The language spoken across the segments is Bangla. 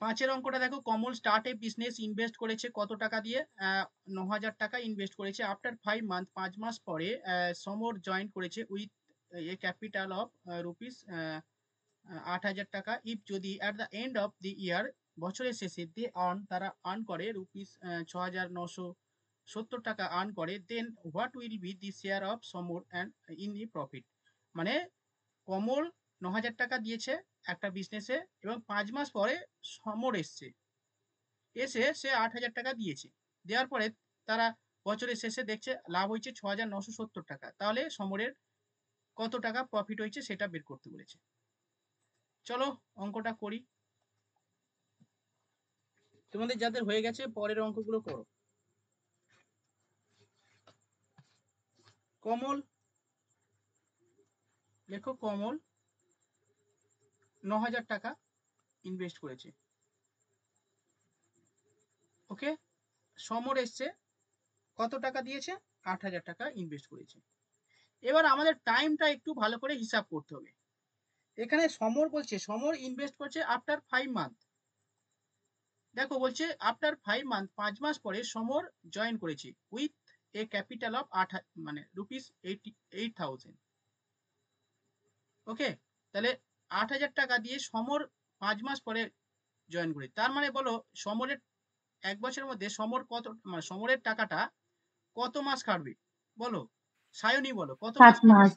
5 এর অঙ্কটা দেখো, কমল স্টার্ট এ বিজনেস, ইনভেস্ট করেছে কত টাকা দিয়ে? 9,000 টাকা ইনভেস্ট করেছে। আফটার 5 মান্থ, 5 মাস পরে সমর জয়েন করেছে with a capital of rupees 8,000 টাকা। ইফ যদি at the end of the year, বছরের শেষে তারা আর্ন করে রুপিস 6,970 টাকা আর্ন করে, then what will be the share of Samar and in the profit? মানে কমল 9,000 টাকা দিয়েছে একটা বিজনেসে, এবং 5 মাস পরে সমর এসে সে 8,000 টাকা দিয়েছে। দেওয়ার পরে তারা বছরের শেষে দেখছে লাভ হয়েছে 6,970 টাকা। তাহলে সমরের কত টাকা প্রফিট হয়েছে সেটা বের করতে বলেছে। চলো অঙ্কটা করি। তোমাদের যাদের হয়ে গেছে পরের অঙ্কগুলো করো। কমল, লেখো কমল 9,000 টাকা ইনভেস্ট করেছে। ওকে, সমর এসছে কত টাকা দিয়েছে? 8,000 টাকা ইনভেস্ট করেছে। এবার আমাদের টাইমটা একটু ভালো করে হিসাব করতে হবে। এখানে সমর বলছে, সমর ইনভেস্ট করছে আফটার 5 মান্থ। দেখো বলছে আফটার 5 মান্থ, 5 মাস পরে সমর জয়েন করেছে উইথ এ ক্যাপিটাল অফ মানে রুপিস 8,000। ওকে, তাহলে 8,000 টাকা দিয়ে সমর 5 মাস পরে জয়েন করে, তার মানে বলো সমরের 1 বছরের মধ্যে সমর কত, মানে সমরের টাকাটা কত মাস কাটবে? বলো সায়নী, বলো কত মাস 7 কাটবে? মাস।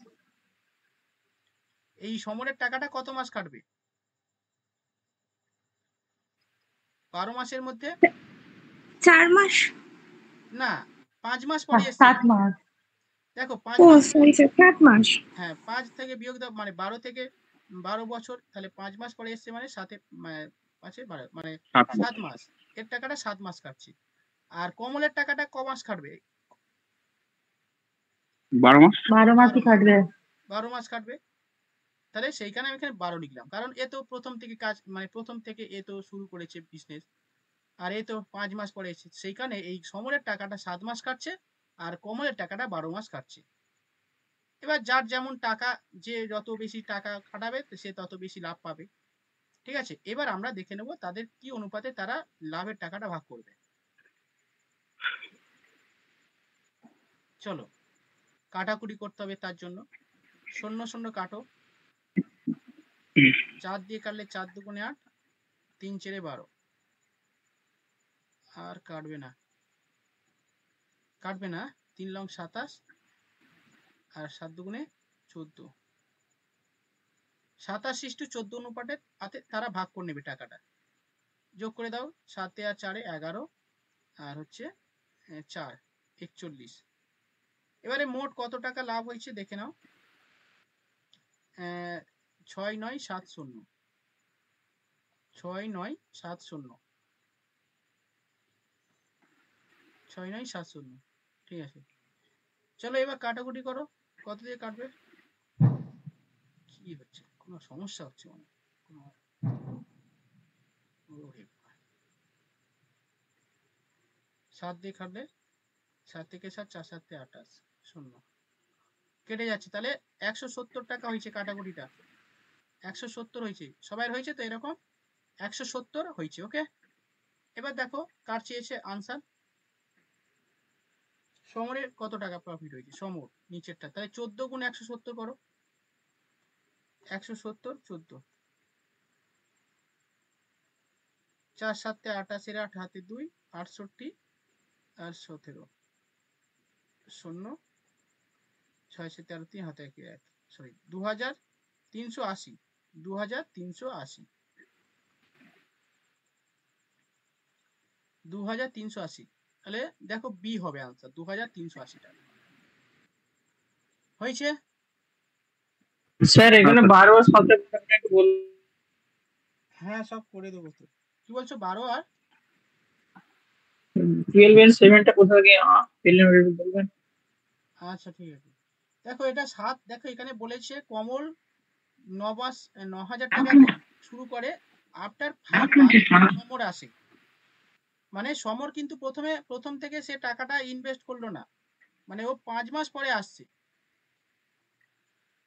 এই সমরের টাকাটা কত মাস কাটবে? 12 মাসের মধ্যে 4 মাস। না, 5 মাস পরে এসছে। 7 মাস। দেখো 5 ও মাস, সরি স্যার, 7 মাস। হ্যাঁ 5 থেকে বিয়োগ দাও, মানে 12 থেকে 12 বছর, তাহলে 5 মাস পরে এসছে মানে 7 5 12 মানে 7 মাস। এর টাকাটা 7 মাস কাটছে। আর কমলের টাকাটা ক মাস কাটবে? 12 মাস। 12 মাসই কাটবে। 12 মাস কাটবে। তাহলে সেইখানে আমি এখানে 12 লিখলাম, কারণ এ তো প্রথম থেকে কাজ, মানে প্রথম থেকে এ তো শুরু করেছে বিজনেস, আর এ তো 5 মাস পরে এসেছে, সেইখানে এই সমরের টাকাটা 7 মাস কাটছে আর কমলের টাকাটা 12 মাস কাটছে। এবার যার যেমন টাকা, যে যত বেশি টাকা খাটাবে সে তত বেশি লাভ পাবে। ঠিক আছে, এবার আমরা দেখে নেব তাদের কি অনুপাতে তারা লাভের টাকাটা ভাগ করবে। চলো কাটাকুটি করতে হবে, তার জন্য 0 0 কাটো, 4 দিয়ে কাটলে 4 দুগুণে 8, 3 4 12, আর কাটবে না, 3 লং 27, আর 7 দুগুণে 14, 27:14 অনুপাতে তারা ভাগ করে নেবে টাকাটা। যোগ করে দাও, 7 আর 4 11, আর হচ্ছে 4 41। এবারে মোট কত টাকা লাভ হয়েছে দেখে নাও। 6,970, 6,970, 6,970। ঠিক আছে, চলো এবার কাটাকুটি করো, কত দিয়ে কাটবে? কি হচ্ছে, কোনো সমস্যা হচ্ছে মনে হয়? 7 দিয়ে কাটলে 7 থেকে 7, 4 7 28, 0 কেটে যাচ্ছে। তাহলে 170 টাকা হয়েছে কাটাকুটিটা, 170 হয়েছে। সবাই হয়েছে তো এরকম? 170 হয়েছে। ওকে, এবার দেখো কার চেয়েছে আনসার। সমরের কত টাকা প্রফিট হয়েছে? সমর নিচেরটা, তাহলে 14 গুণ 170 করো, 170 14, 4 7 28, 8 হাতে 2, 68 আর 17, 0 6 7 3 হাতে 1, সরি 2,380, 2,380, 2,380। তাহলে দেখো বি হবে আনসার, 2,380 টাকা হয়েছে। স্যার এখানে 12 আর 17 টাকা একটু বলুন। হ্যাঁ সব করে দেবো তো। কি বলছো 12 আর 12 এন্ড 7টা কোথা থেকে পেলেন একটু বলবেন? আচ্ছা ঠিক আছে, দেখো এটা 7, দেখো এখানে বলেছে কমল 9,000 টাকা দিয়ে শুরু করে, আফটার 5 মান্থ সমর আসে। মানে সমর কিন্তু প্রথম থেকে সে টাকাটা ইনভেস্ট করলো না, মানে ও 5 মাস পরে আসছে।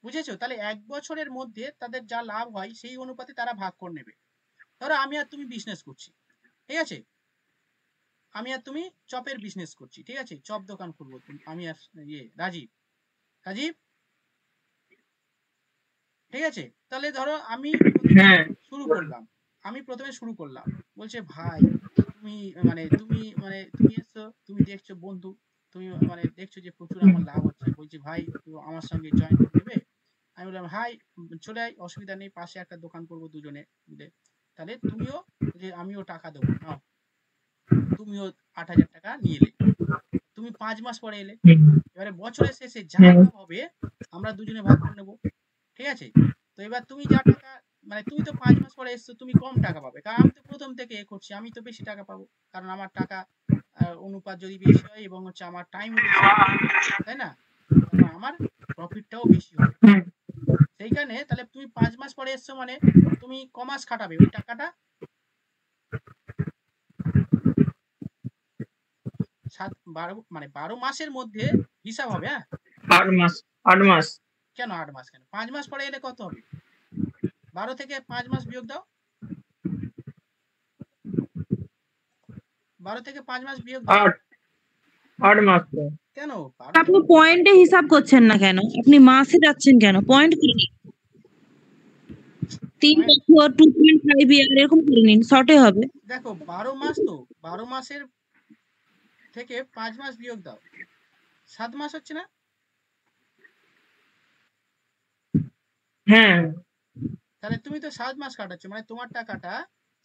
বুঝেছো? তাহলে 1 বছরের মধ্যে তাদের যা লাভ হয় সেই অনুপাতে তারা ভাগ করে নেবে। ধরো আমি আর তুমি বিজনেস করছি, ঠিক আছে, আমি আর তুমি চপের বিজনেস করছি, ঠিক আছে, চপ দোকান খুলবো আমি আর রাজীব, রাজীব, ঠিক আছে। তাহলে ধরো আমি হ্যাঁ শুরু করলাম, আমি প্রথমে শুরু করলাম, বলছে ভাই তুমি তুমি এসছো, তুমি দেখছো বন্ধু, তুমি দেখছো যে প্রচুর আমার লাভ হচ্ছে, বলছি ভাই তো আমার সঙ্গে জয়েন করে নেবে। আমি বললাম হাই, চলে আয়, অসুবিধা নেই, পাশে একটা দোকান করবো দুজনে মিলে, তাহলে তুমিও, যে আমিও টাকা দেবো, নাও, তুমিও 8,000 টাকা নিয়ে এলে, তুমি 5 মাস পরে এলে, এবারে বছরের শেষে যা লাভ হবে আমরা দুজনে ভাগ করে নেবো, ঠিক আছে। তো এবার তুমি যা টাকা, তুমি তো 5 মাস পরে এসছো, তুমি কম টাকা পাবে, কারণ আমি তো প্রথম থেকে এ করছি, আমি তো বেশি টাকা পাবো, কারণ আমার টাকা অনুপাত যদি বেশি হয় এবং হচ্ছে আমার টাইমও বেশি হবে, তাই না, তখন আমার প্রফিটটাও বেশি হবে। সেইখানে তাহলে তুমি 5 মাস পরে এসছো, তুমি কমাস খাটাবে, ওই টাকাটা 12 মাসের মধ্যে হিসাব হবে, হ্যাঁ। 8 মাস, 8 মাস। কেন 8 মাস, কেন 5 মাস পরে এলে কত হবে, 12 থেকে 5 মাস বিয়োগ দাও, 12 থেকে 5 মাস বিয়োগ দাও, 8 মাস তো। কেন 12 আপনি পয়েন্টে হিসাব করছেন না কেন? আপনি মাসে যাচ্ছেন কেন? পয়েন্ট করে নিন। 3 বছর, 2.5 ইয়ার এরকম করে নিন, শর্টে হবে। দেখো 12 মাস, তো 12 মাসের থেকে 5 মাস বিয়োগ দাও, 7 মাস হচ্ছে না, হ্যাঁ তাহলে তুমি তো 7 মাস কাটাচ্ছ, তোমার টাকাটা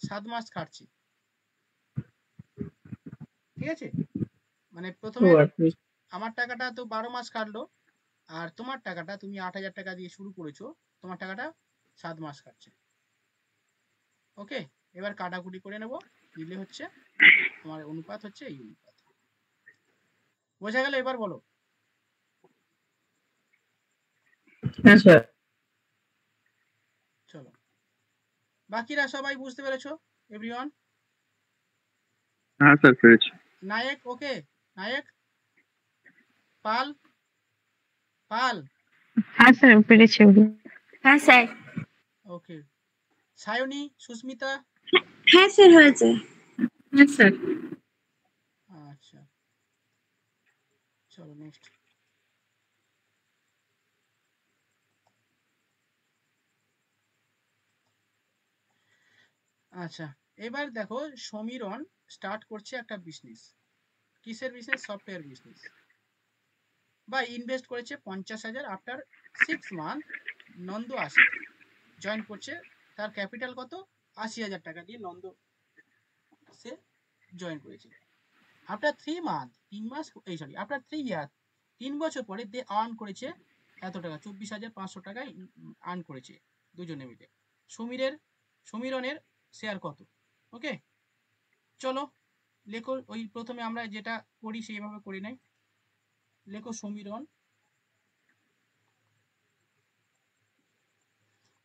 7 মাস কাটছে, ঠিক আছে, প্রথমে আমার টাকাটা তো 12 মাস কাটলো, আর তোমার টাকাটা তুমি 8,000 টাকা দিয়ে শুরু করেছো, তোমার টাকাটা 7 মাস কাটছে, ওকে। এবার কাটাকুটি করে নেব, দিলে হচ্ছে তোমার অনুপাত হচ্ছে এই অনুপাত, বোঝা গেল, এবার বলো। হ্যাঁ স্যার। চলো, বাকিরা সবাই বুঝতে পেরেছো, এভরিওয়ান? হ্যাঁ স্যার, পেরেছি। নায়ক ওকে, নায়ক, পাল, পাল, হ্যাঁ স্যার, পেরেছি। হ্যাঁ স্যার। ওকে, সায়নী, সুস্মিতা, হ্যাঁ স্যার, হয়েছে। হ্যাঁ স্যার। আচ্ছা, চলো নেক্সট। আচ্ছা, এবার দেখো সমীরণ স্টার্ট করছে একটা বিজনেস, কিসের বিজনেস, সফটওয়্যার বিজনেস, বা ইনভেস্ট করেছে 50,000, আফটার 6 মান্থ নন্দ আসে, জয়েন করছে, তার ক্যাপিটাল কত, 80,000 টাকা দিয়ে নন্দ সে জয়েন করেছে, আফটার 3 মান্থ, 3 মাস, সরি, আফটার 3 ইয়ার, 3 বছর পরে দে আর্ন করেছে এত টাকা, 24,500 টাকায় আর্ন করেছে দুজনে মিলে, সমীরনের শেয়ার কত, ওকে। চলো লেখো, ওই প্রথমে আমরা যেটা করি সেইভাবে করে নাই, লেখো সমীরন,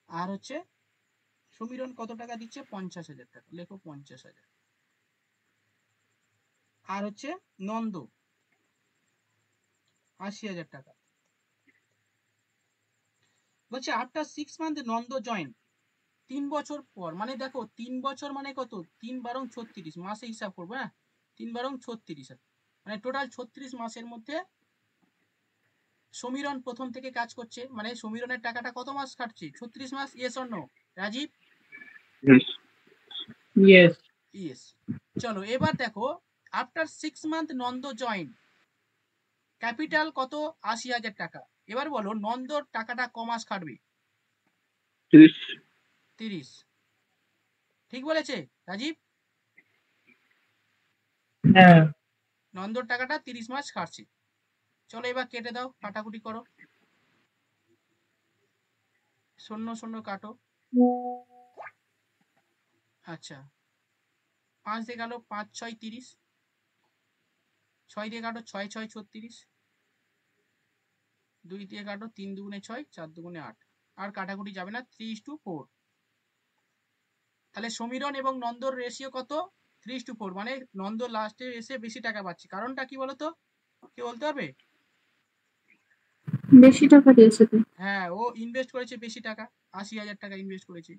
আর হচ্ছে সমীরন কত টাকা দিচ্ছে, 50,000 টাকা, লেখো 50,000, আর হচ্ছে নন্দ 80,000 টাকা, বলছে আফটার 6 মান্থ নন্দ জয়েন, 3 বছর পর, দেখো 3 বছর কত, 3 × 36 মাসে হিসাব করবো, হ্যাঁ, 3 × 36, টোটাল 36 মাসের মধ্যে সমীরন প্রথম থেকে কাজ করছে, সমীরনের টাকাটা কত মাস কাটছে, 36 মাস, yes or no, Rajib? Yes. Yes. চলো এবার দেখো, after 6 month Nanda join, capital কত, 80,000 টাকা, এবার বলো নন্দর টাকাটা ক মাস কাটবে, 30। ঠিক বলেছে রাজীব? হ্যাঁ। নন্দর টাকাটা 30 মাস কাটছে, চলো এবার কেটে দাও, কাটাকুটি করো, 0 0 কাটো, আচ্ছা, 5 দিয়ে গেল 5 6 30, 6 দিয়ে কাটো 6 6 36, 2 দিয়ে কাটো 3 দুগুণে 6, 4 দুগুণে 8, আর কাটাকুটি যাবে না, 3:4, তাহলে সমীরন এবং নন্দর রেশিও কত, 3:4, নন্দ লাস্টে এসে বেশি টাকা পাচ্ছে, কারণটা কি বলতো, কি বলতে হবে? বেশি টাকা দিয়েছে তো। হ্যাঁ, ও ইনভেস্ট করেছে বেশি টাকা, 80,000 টাকা ইনভেস্ট করেছে,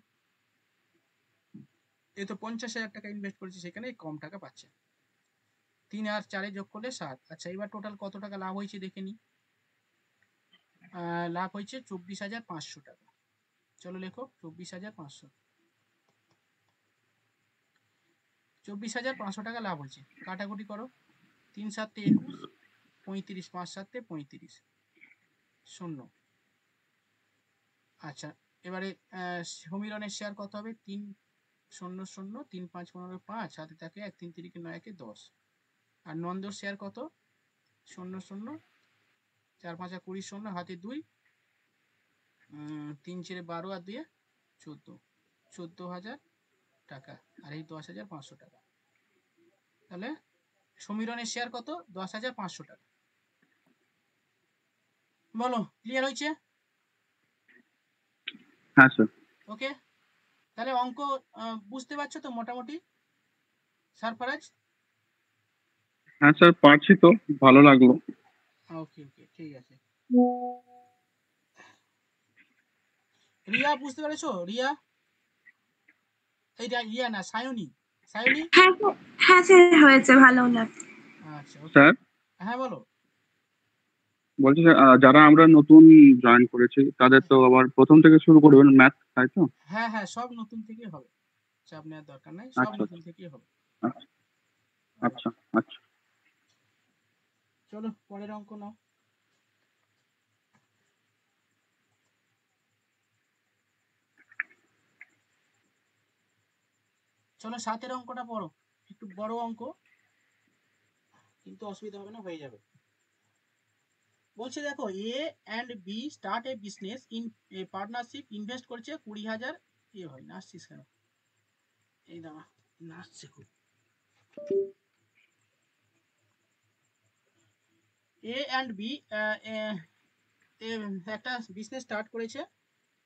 এ তো 50,000 টাকা ইনভেস্ট করেছে, সেখানে কম টাকা পাচ্ছে। 3 আর 4 যোগ করলে 7। আচ্ছা, এবার টোটাল কত টাকা লাভ হয়েছে দেখে নি। লাভ হয়েছে 24,500 টাকা। চলো লেখো 24,500। 24,500 টাকা লাভ হয়েছে। কাটাকুটি করো, 3 7 21, 35, 5 7 35, 0। আচ্ছা, এবারে সমীরণের শেয়ার কত হবে? 3 0 0, 3 5 15 5, হাতে থাকে 1, 3 3 9 1 10। আর নন্দর শেয়ার কত? 0 0, 4 5 20, 0, হাতে 2, 3 4 12 আর 2 14, 14,000 টাকা। আর এই 10,500 টাকা। তাহলে সমীরণের শেয়ার কত? 10,500 টাকা। বলো, ক্লিয়ার হয়েছে? হ্যাঁ স্যার। ওকে, তাহলে অঙ্ক বুঝতে পারছো তো মোটামুটি সারফারাজ? হ্যাঁ স্যার, পারছি তো, ভালো লাগলো। ওকে ওকে, ঠিক আছে। রিয়া বুঝতে পেরেছো? রিয়া, এইটা রিয়া না, সায়নী। সায়নী, হ্যাঁ হ্যাঁ স্যার, হয়েছে, ভালো লাগছে। আচ্ছা ওকে। স্যার হ্যাঁ বলো। বলছি স্যার, যারা আমরা নতুন জয়েন করেছি তাদের তো আবার প্রথম থেকে শুরু করবেন ম্যাথ, তাই তো? হ্যাঁ হ্যাঁ, সব নতুন থেকেই হবে, চাপ নেওয়ার দরকার নাই, সব আচ্ছা নতুন থেকেই হবে। আচ্ছা আচ্ছা আচ্ছা। চলো পরের অঙ্ক নাও। চলো 7 অঙ্কটা পড়ো, একটু বড় অঙ্ক, কিন্তু অসুবিধা হবে না, হয়ে যাবে। বলছে দেখো, A and B start a business in a partnership, invest করছে 20,000। এ হয় নাচছিস কেন? এই দাঁড়া, নাচছে খুব। এ অ্যান্ড বি একটা বিজনেস স্টার্ট করেছে,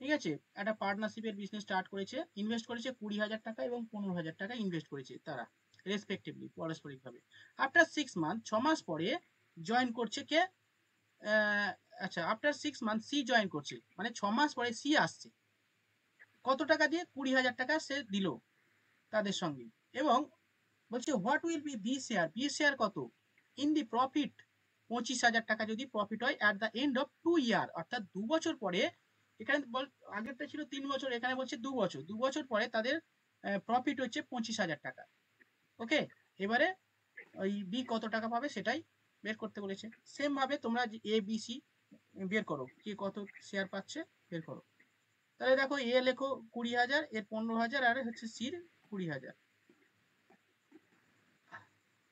ঠিক আছে? একটা পার্টনারশিপের বিজনেস স্টার্ট করেছে, ইনভেস্ট করেছে 20,000 টাকা এবং 15,000 টাকা ইনভেস্ট করেছে তারা রেসপেক্টিভলি, পারস্পরিকভাবে। আফটার 6 মান্থ, 6 মাস পরে জয়েন করছে কে? আচ্ছা, আফটার 6 মান্থ সি জয়েন করছে, মানে 6 মাস পরে সি আসছে। কত টাকা দিয়ে? 20,000 টাকা সে দিল তাদের সঙ্গে। এবং বলছে what will B B share, B share কত ইন দি প্রফিট? 25,000 টাকা যদি প্রফিট হয় অ্যাট দ্য এন্ড অফ 2 ইয়ার, অর্থাৎ 2 বছর পরে। এখানে আগেরটা ছিল 3 বছর, এখানে বলছে 2 বছর, 2 বছর পরে তাদের প্রফিট হচ্ছে 25,000 টাকা। ওকে, এবারে ওই বি কত টাকা পাবে সেটাই বের করতে বলেছে। সেম ভাবে তোমরা এ বি সি বের করো, কে কত শেয়ার পাচ্ছে বের করো। তাহলে দেখো, এ লেখো 20,000, এর 15,000, আর হচ্ছে সির 20,000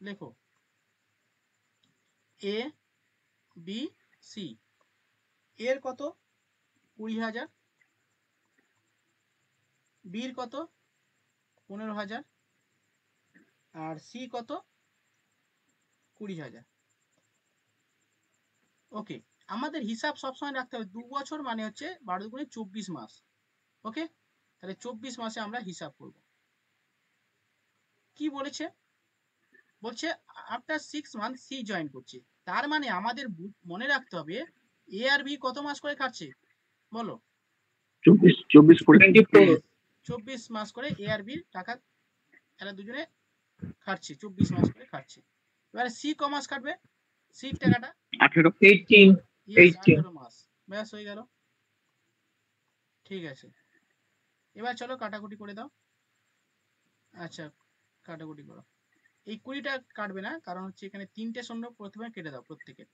লেখো। এ বি সি, এর কত? 20,000, বির কত? 15,000, আর সি কত? 20,000। ওকে, আমাদের হিসাব সবসময় রাখতে হবে 2 বছর মানে হচ্ছে 12 গুণে 24 মাস। ওকে, তাহলে 24 মাসে আমরা হিসাব করব। কি বলেছে? বলছে আফটার 6 মান্থ সি জয়েন করছে, তার মানে আমাদের মনে রাখতে হবে এ আর বি কত মাস করে খাচ্ছে বলো? 24 করে। 24 মাস করে এ আর বির টাকা এরা দুজনে খাচ্ছে, 24 মাস করে খাচ্ছে। এবারে সি ক মাস কাটবে? সির টাকাটা 18। 18 মাস। ব্যাস হয়ে গেল, ঠিক আছে। এবার চলো কাটাকুটি করে দাও। আচ্ছা, কাটাকুটি করো। এই 20টা কাটবে না, কারণ হচ্ছে এখানে 3টে শূন্য প্রথমে কেটে দাও প্রত্যেকের।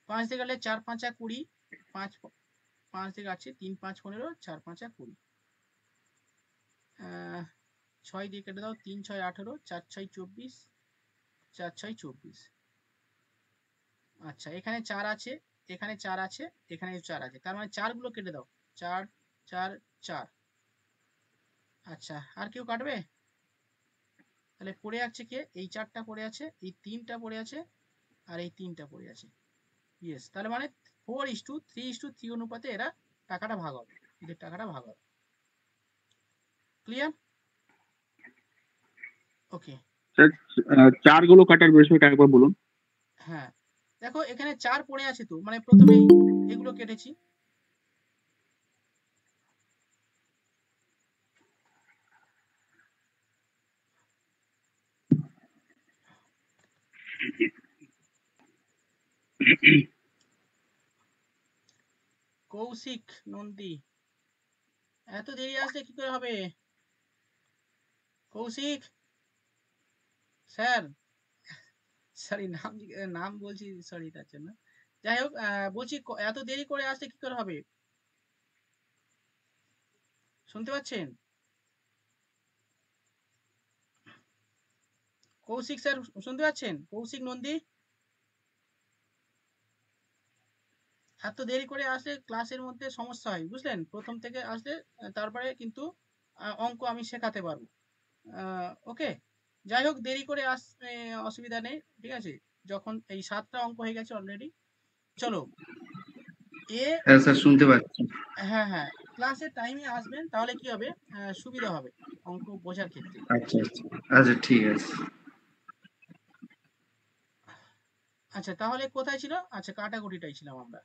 5 দিয়ে গেলে 4 5 20, 5 5 থেকে আছে 3 5 15, 4 5 20, 6 দিয়ে কেটে দাও, 3 6 18, 4 6 24, 4 6 24। আচ্ছা, এখানে 4 আছে, এখানে 4 আছে, এখানে 4 আছে, তার মানে 4 গুলো কেটে দাও, 4 4 4। আচ্ছা, আর কেউ কাটবে? তাহলে পড়ে আছে কে? এই 4টা পড়ে আছে, এই 3টা পড়ে আছে, আর এই 3টা পড়ে আছে। ইয়েস, তাহলে মানে 4:3:3 অনুপাতে এরা টাকাটা ভাগ হবে, এদের টাকাটা ভাগ হবে। ক্লিয়ার? ওকে। স্যার, 4 গুলো কাটার বিষয়টা একবার বলুন। হ্যাঁ, দেখো এখানে 4 পড়ে আছে, তো মানে প্রথমেই এগুলো কেটেছি। কৌশিক নন্দী, এত দেরি আসলে কি করে হবে? কৌশিক স্যার, সরি নাম বলছি, সরি তার জন্য। যাই হোক, বলছি এত দেরি করে আসলে কি করে হবে? শুনতে পাচ্ছেন? কৌশিক স্যার শুনতে পাচ্ছেন? কৌশিক নন্দী, এত দেরি করে আসলে ক্লাসের মধ্যে সমস্যা হয়, বুঝলেন? প্রথম থেকে আসলে তারপরে কিন্তু অঙ্ক আমি শেখাতে পারবো। ওকে, যাই হোক, দেরি করে আসলে অসুবিধা নেই, ঠিক আছে? যখন এই 7টা অঙ্ক হয়ে গেছে অলরেডি। চলো, এ, হ্যাঁ স্যার শুনতে পাচ্ছি। হ্যাঁ হ্যাঁ, ক্লাসের টাইমে আসবেন, তাহলে কি হবে, সুবিধা হবে অঙ্ক বোঝার ক্ষেত্রে। আচ্ছা আচ্ছা আচ্ছা ঠিক আছে। আচ্ছা, তাহলে কোথায় ছিল? আচ্ছা, কাটাকুটিটাই ছিলাম আমরা।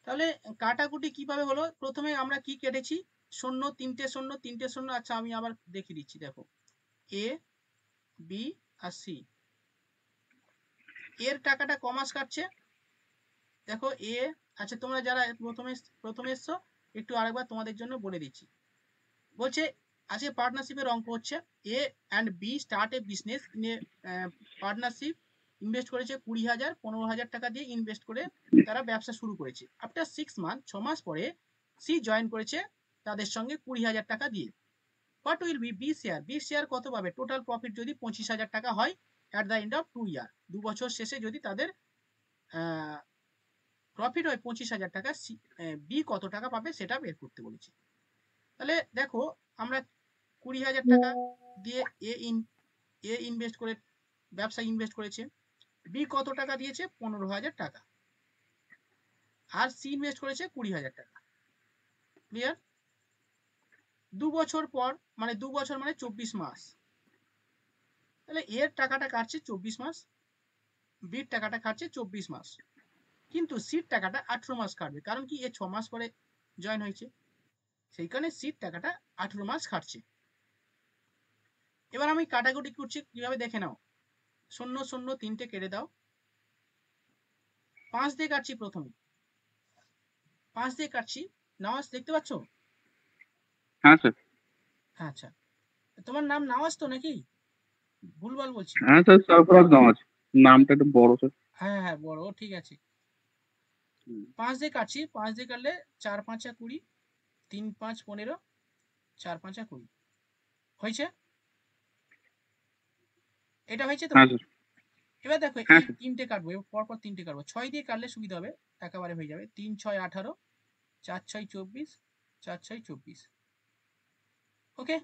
তাহলে কাটাকুটি কিভাবে হলো? প্রথমে আমরা কি কেটেছি? শূন্য, তিনটে শূন্য, তিনটে শূন্য। আচ্ছা, আমি আবার দেখিয়ে দিচ্ছি, দেখো, এ, বি আর সি। এর টাকাটা কমাস কাটছে, দেখো এ। আচ্ছা, তোমরা যারা প্রথমে প্রথমে এসছো, একটু আরেকবার তোমাদের জন্য বলে দিচ্ছি। বলছে আজকে পার্টনারশিপের অঙ্ক হচ্ছে, A and B start a business in a partnership. Invest করেছে 20,000, 15,000 টাকা দিয়ে ইনভেস্ট করে তারা ব্যবসা শুরু করেছে। আফটার 6 মান্থ, 6 মাস পরে সি জয়েন করেছে তাদের সঙ্গে 20,000 টাকা দিয়ে। What will B B share? B share কত পাবে? টোটাল প্রফিট যদি 25,000 টাকা হয় অ্যাট দ্য এন্ড অফ 2 ইয়ার, 2 বছর শেষে যদি তাদের প্রফিট হয় 25,000 টাকা, বি কত টাকা পাবে সেটা বের করতে বলেছি। তাহলে দেখো, আমরা 20,000 টাকা দিয়ে এ ইনভেস্ট করে ব্যবসায় ইনভেস্ট করেছে। বি কত টাকা দিয়েছে? 15,000 টাকা। আর সি ইনভেস্ট করেছে 20,000 টাকা। ক্লিয়ার? 2 বছর পর, মানে 2 বছর মানে 24 মাস। তাহলে এর টাকাটা কাটছে 24 মাস, বির টাকাটা কাটছে 24 মাস, কিন্তু সির টাকাটা 18 মাস কাটবে। কারণ কি, এ 6 মাস পরে জয়েন হয়েছে, সেই কারণে সির টাকাটা 18 মাস কাটছে। এবার আমি কাটাকুটি করছি, কিভাবে দেখে নাও। 0 0 তিনটে কেটে দাও। 5 দিয়ে কাটছি প্রথমে, 5 দিয়ে কাটছি। নওয়াজ দেখতে পাচ্ছ? হ্যাঁ স্যার। আচ্ছা, তোমার নাম নওয়াজ তো নাকি? ভুলভাল বলছি? হ্যাঁ স্যার, সরফরাজ নামাজ। নামটা একটু বড় স্যার। হ্যাঁ হ্যাঁ, বড়, ঠিক আছে। 5 দিয়ে কাটছি, 5 দিয়ে কাটলে 4 5 20, 3 5 15, 4 5 20 হয়েছে। এটা হয়েছে তো? হ্যাঁ স্যার। এবার দেখো, হ্যাঁ এই স্যার। তিনটে কাটবো, পরপর তিনটে কাটবো। 6 দিয়ে কাটলে সুবিধা হবে, একেবারে হয়ে যাবে। 3 6 18, 4 6 24, 4 6 24। ওকে,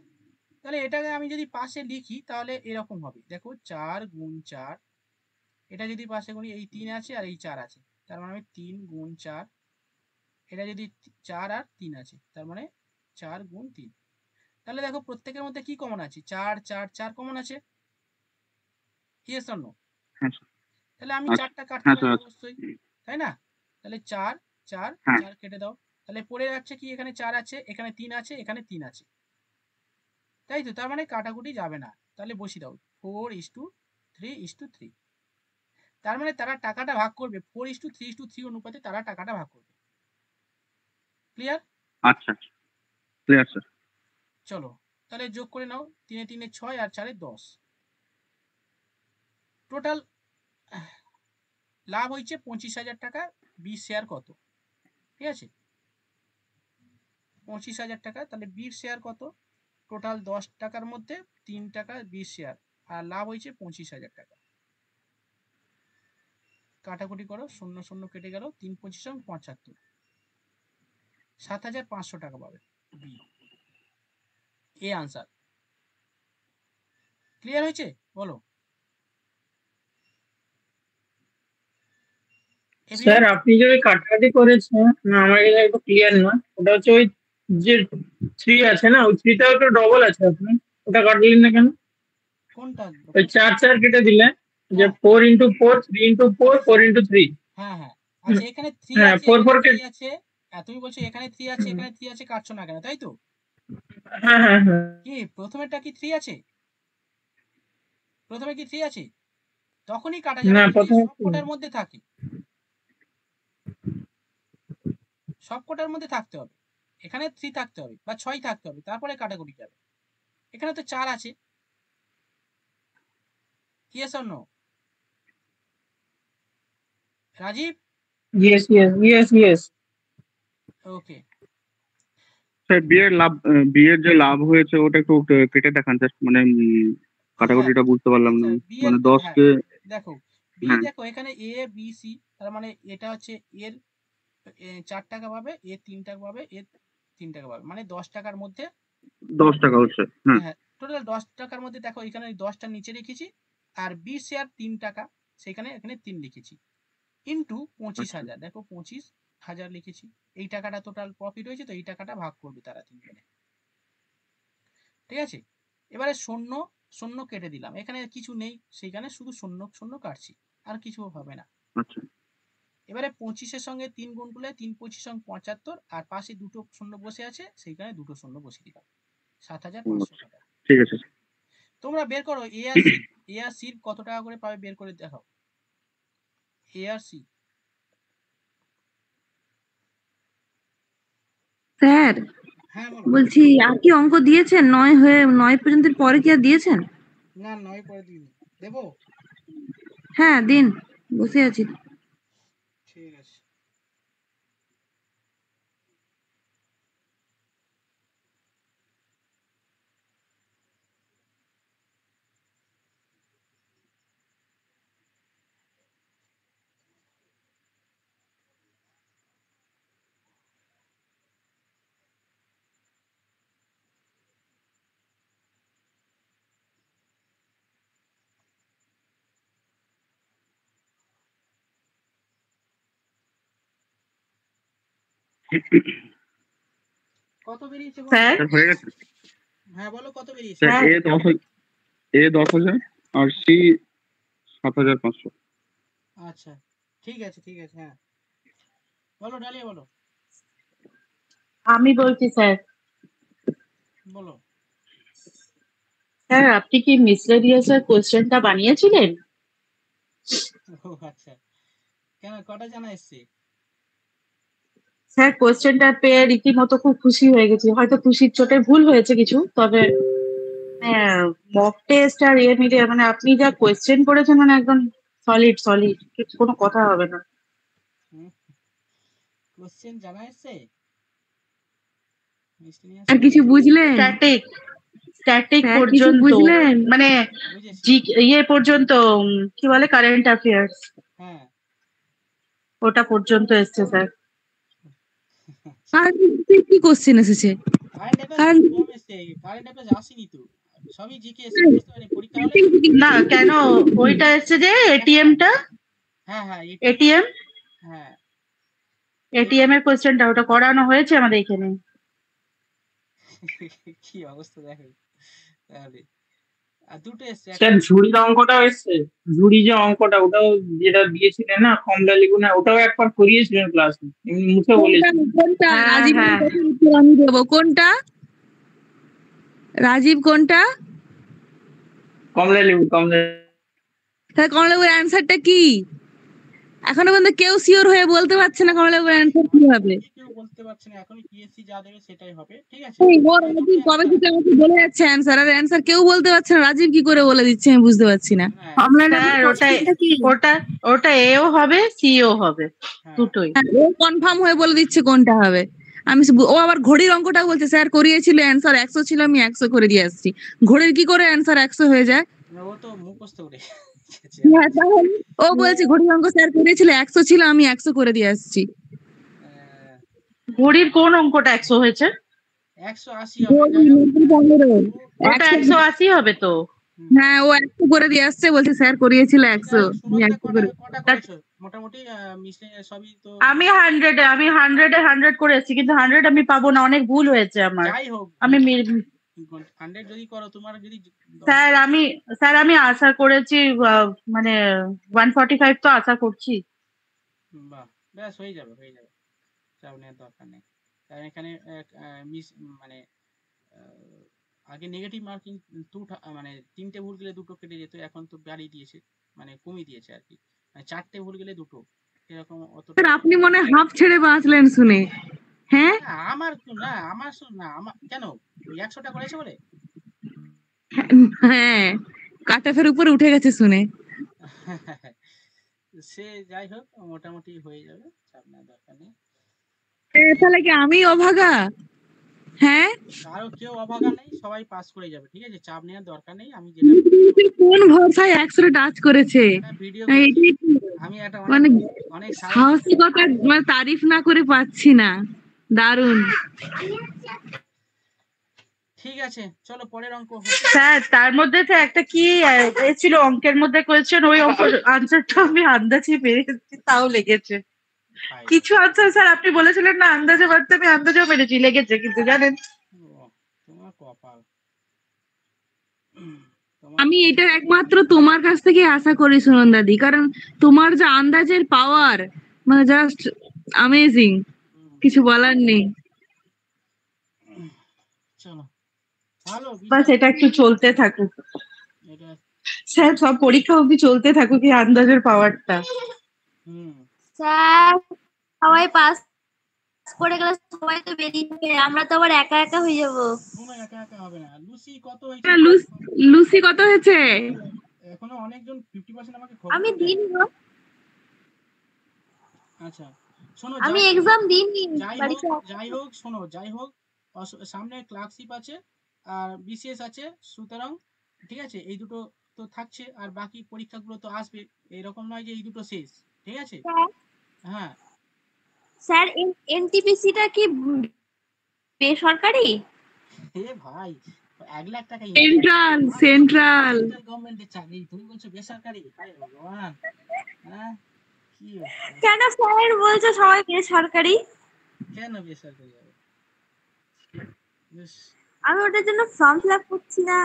তাহলে এটাকে আমি যদি পাশে লিখি তাহলে এরকম হবে, দেখো 4 গুণ 4। এটা যদি পাশে গুনি, এই 3 আছে আর এই 4 আছে, তার মানে আমি 3 গুণ 4। এটা যদি 4 আর 3 আছে, তার মানে 4 গুণ 3। তাহলে দেখো, প্রত্যেকের মধ্যে কি কমন আছে? 4 4 4 কমন আছে। Yes or no? হ্যাঁ স্যার। তাহলে আমি আচ্ছা। 4টা কাটতে হ্যাঁ পারি স্যার। আচ্ছা। অবশ্যই, তাই না? তাহলে 4 4 হ্যাঁ 4 কেটে দাও। তাহলে পড়ে যাচ্ছে কি, এখানে 4 আছে, এখানে 3 আছে, এখানে 3 আছে, তাই তো? তার মানে কাটাকুটি যাবে না। তাহলে বসি দাও, 4:3:3। তার মানে তারা টাকাটা ভাগ করবে 4:3:3 অনুপাতে, তারা টাকাটা ভাগ করবে। ক্লিয়ার? আচ্ছা। Clear sir. চলো, তাহলে যোগ করে নাও। 3 3 6 আর 4 10। টোটাল লাভ হয়েছে 25,000 টাকা। 20 শেয়ার কত? ঠিক আছে, 25,000 টাকা। তাহলে 20 শেয়ার কত? টোটাল 10 টাকার মধ্যে 3 টাকা 20 শেয়ার, আর লাভ হয়েছে 25,000 টাকা। কাটাকুটি করো, 0 0 কেটে গেল, 3 25 75, 7,500 টাকা পাবে বি। এ আনসার। ক্লিয়ার হয়েছে? বলো স্যার এভরিওয়ান। আপনি যে ওই কাটাকাটি করেছেন, না আমার কাছে একটু ক্লিয়ার না। ওটা হচ্ছে ওই যে 3 আছে না, ওই 3টাও তো ডবল আছে, আপনি ওটা কাটলেন না কেন? কোনটা? ওই 4 4 কেটে দিলেন, যে হ্যাঁ 4x4, 3x4, 4x3। হ্যাঁ হ্যাঁ, আচ্ছা, এখানে 3 হ্যাঁ আছে, 4 এখানে 4 3 আছে। তুমি বলছো এখানে 3 আছে, হুম, এখানে 3 আছে, কাটছো না কেন, তাই তো? হ্যাঁ হ্যাঁ হ্যাঁ। কি প্রথমেরটা কি 3 আছে? প্রথমে কি 3 আছে? তখনই কাটা যাবে না যদি প্রথমে সবকটার মধ্যে থাকে। সবকটার মধ্যে থাকতে হবে। এখানে 3 থাকতে হবে বা 6 থাকতে হবে, তারপরে কাটাকুটি যাবে। এখানে তো 4 আছে। Yes or no? Rajib? Yes yes yes yes. Okay. Sir বিয়ের যে লাভ হয়েছে ওটা একটু কেটে দেখান জাস্ট, মানে হ্যাঁ কাটাকুটিটা বুঝতে পারলাম না। স্যার, বি এর মানে 10 হ্যাঁ কে। দেখো, বি হ্যাঁ, দেখো এখানে এ বি সি, তার মানে এটা হচ্ছে এর 4 টাকা পাবে, এর 3 টাকা পাবে, এর 3 টাকা পাবে, মানে 10 টাকার মধ্যে। 10 টাকা হচ্ছে। হ্যাঁ, হ্যাঁ, টোটাল 10 টাকার মধ্যে দেখো এখানে 10টা নিচে রেখেছি, আর বি শেয়ার 3 টাকা, সেখানে এখানে 3 লিখেছি, ইন্টু আচ্ছা 25,000, দেখো 25,000 লিখেছি। এই টাকাটা টোটাল প্রফিট হয়েছে, তো এই টাকাটা ভাগ করবে তারা তিনজনে। ঠিক আছে, এবারে শূন্য শূন্য কেটে দিলাম, এখানে কিছু নেই, সেইখানে শুধু শূন্য শূন্য কাটছি, আর কিছু হবে না। আচ্ছা এবারে 25-এর সঙ্গে 3 গুণ করলে 3 25 সঙ্গে 75, আর পাশে দুটো শূন্য বসে আছে, সেইখানে দুটো শূন্য বসিয়ে দিলাম, 7,500 আচ্ছা, টাকা। ঠিক আছে। তোমরা বের করো এ আর সি, এ আর সি কত টাকা করে পাবে, বের করে দেখাও। এ আর সি। স্যার হ্যাঁ বলো। বলছি, আর কি অঙ্ক দিয়েছেন? 9 পর্যন্তের পরে কি আর দিয়েছেন? না, 9 পরে দিন দেবো। হ্যাঁ দিন, বসে আছি। ঠিক আছে। কত বেরিয়েছে বলো? স্যার স্যার হয়ে গেছে। হ্যাঁ বলো, কত বেরিয়েছে? স্যার হ্যাঁ এ 10,000 আর সি 7,500। আচ্ছা, ঠিক আছে ঠিক আছে, হ্যাঁ বলো ডালিয়া, বলো আমি বলছি স্যার। বলো। স্যার আপনি কি মিসলেনিয়াস এর কোশ্চেনটা বানিয়েছিলেন? ও আচ্ছা, কেন, কটা জানা এসছে? স্যার কোশ্চেনটা পেয়ে রীতিমতো খুব খুশি হয়ে গেছি, হয়তো খুশির চোটে ভুল হয়েছে কিছু, তবে মক টেস্ট আর ইয়ে মিলিয়ে মানে আপনি যা কোয়েশ্চেন করেছেন মানে একদম সলিড সলিড, কোনো কথা হবে না। কোশ্চেন জানা এসছে আর কিছু বুঝলেন? স্ট্যাটিক স্ট্যাটিক স্যার কিছু পর্যন্ত, বুঝলেন? মানে বুঝেছি। ইয়ে পর্যন্ত, কি বলে, কারেন্ট অ্যাফেয়ার্স, হ্যাঁ। ওটা পর্যন্ত এসছে স্যার। আর কি কোশ্চেন এসেছে? কারেন্ট অ্যাফেয়ার্স কারণ খুব কম এসছে, কারেন্ট অ্যাফেয়ার্স আসেনি তো, সবই জিকে এসছে, বুঝতে পারিনি, পরীক্ষা হলে না কেন, ওইটা এসছে যে এটিএমটা, হ্যাঁ হ্যাঁ এটিএম হ্যাঁ এটিএম এর কোশ্চেনটা ওটা করানো হয়েছে আমাদের এখানে। কি অবস্থা দেখো তাহলে। আর দুটো এসছে, স্যার ঝুড়ির অঙ্কটাও এসছে। ঝুড়ি যে অঙ্কটা ওটাও যেটা দিয়েছিলেন না কমলা লেবু, না ওটাও একবার করিয়েছিলেন ক্লাসে, এমনি মুখে কোনটা বলেছিলেন। কোনটা হ্যাঁ রাজীব হ্যাঁ উত্তর আমি দেবো, কোনটা রাজীব, কোনটা? কমলা লেবু কমলা। তাহলে কমলাবাবুর অ্যান্সারটা কি? এখনো পর্যন্ত কেউ শিওর হয়ে বলতে পারছে না কমলাবাবুর অ্যান্সার কি হবে। কেউ বলতে পারছে না, এখন পিএসসি যা দেবে সেটাই হবে, ঠিক আছে। এই ও এবার রাজীব তোমরা কবে একটা, থেকে আমাকে বলে যাচ্ছে অ্যান্সার, আর অ্যান্সার কেউ বলতে পারছে না, রাজীব কি করে বলে দিচ্ছে আমি বুঝতে পারছি না। হ্যাঁ স্যার ওটা ওটা ওটা এও হবে সিও হবে, হ্যাঁ দুটোই। হ্যাঁ, ও কনফার্ম হয়ে বলে দিচ্ছে কোনটা হবে। ও আবার ঘড়ির অঙ্কটা বলছে স্যার করিয়েছিল, অ্যান্সার 100 ছিল, আমি 100 করে দিয়ে আসছি। ঘড়ির কি করে অ্যান্সার 100 হয়ে যায়? ও তো মুখস্থ করে গেছে হ্যাঁ, তাহলে ও বলছে ঘড়ির অঙ্ক স্যার করিয়েছিল, 100 ছিল, আমি 100 করে দিয়ে আসছি। ঘড়ির কোন অঙ্কটা 100 হয়েছে? 180 হবে, যাই হোক। 15। ওটা 180 হবে তো। হ্যাঁ, ও 100 করে দিয়ে আসছে, বলছে স্যার করিয়েছিল যাই 100, হোক, আমি সুমনদা 100 করে। কটা করেছো মোটামুটি? মিশে সবই তো। আমি 100 এ 100 করে এসেছি, কিন্তু 100 আমি পাবো না, অনেক ভুল হয়েছে আমার। যাই হোক, আমি 100 যদি করো, তোমার যদি স্যার আমি আশা করেছি, মানে 145 তো আশা করছি। বাহ, ব্যাস হয়ে যাবে হয়ে যাবে, চাপ নেওয়ার দরকার নেই। কারণ এখানে মিস মানে আগে নেগেটিভ মার্কিং মানে 3টে ভুল গেলে 2টো কেটে যেত, এখন তো বাড়িয়ে দিয়েছে, মানে কমিয়ে দিয়েছে আর কি, মানে 4টে ভুল গেলে 2টো, এরকম অতটা। স্যার আপনি মনে হয় হাফ ছেড়ে বাঁচলেন শুনে। হ্যাঁ না আমার তো না, না আমার কেন, ওই 100টা করেছে বলে? হ্যাঁ, কাটাফের উপরে উঠে গেছে শুনে। সে যাই হোক, মোটামুটি হয়ে যাবে, চাপ নেওয়ার দরকার নেই। তাহলে কি আমি অভাগা? হ্যাঁ, কারো কেউ অভাগা নেই, সবাই পাস করে যাবে, ঠিক আছে, চাপ নেওয়ার দরকার নেই। আমি যেটা কোন ভরসায় 100 টাচ করেছে? ভিডিও এই করছি, যে আমি একটা মানে অনেক সাহস, সাহসিকতা মানে তারিফ না করে পাচ্ছি না, দারুণ। ঠিক আছে, চলো পরের অঙ্ক। স্যার তার মধ্যে তো একটা কি ছিল অঙ্কের মধ্যে কোয়েশ্চেন, ওই অঙ্কের আনসারটা আমি আন্দাজে পেরেছি, তাও লেগেছে। কিছু আনসার স্যার আপনি বলেছিলেন না আন্দাজে পারতে, আমি আন্দাজেও পেরেছি, লেগেছে কিন্তু জানেন। তোমার কপাল, আমি এটা একমাত্র তোমার কাছ থেকে আশা করি সুনন দাদি, কারণ তোমার যে আন্দাজের পাওয়ার মানে জাস্ট অ্যামেজিং, কিছু বলার নেই। চলো ভালো, বাস এটা একটু চলতে থাকুক এটা স্যার, সব পরীক্ষা অবধি চলতে থাকুক এই আন্দাজের পাওয়ারটা। স্যার সবাই পাস করে গেলে সবাই তো বেরিয়ে যাবে, আমরা তো আবার একা একা হয়ে যাব। কোনো একা একা হবে না। লুসি কত হয়েছে? লুসি কত হয়েছে? এখনো অনেকজন 50% আমাকে আমি খবর দেয়। দিইনি গো, আচ্ছা শোনো, আমি এক্সাম দিইনি যাই বাড়িতে। হোক শোনো, যাই হোক, সামনে ক্লার্কশিপ আছে আর বিসিএস আছে, সুতরাং ঠিক আছে, এই দুটো তো থাকছে, আর বাকি পরীক্ষাগুলো তো আসবে, এরকম নয় যে এই দুটো শেষ, ঠিক আছে। হ্যাঁ স্যার এনটিপিসিটা কি বেসরকারি? এ ভাই, 1 লাখ টাকা সেন্ট্রাল গভর্নমেন্টের চাকরি, তুমি বলছো বেসরকারি? হায় ভগবান, হ্যাঁ কি কেন স্যার বলছো সবাই বেসরকারি? কেন বেসরকারি হবে? আমি ওটার জন্য ফর্ম ফিল আপ করছি না।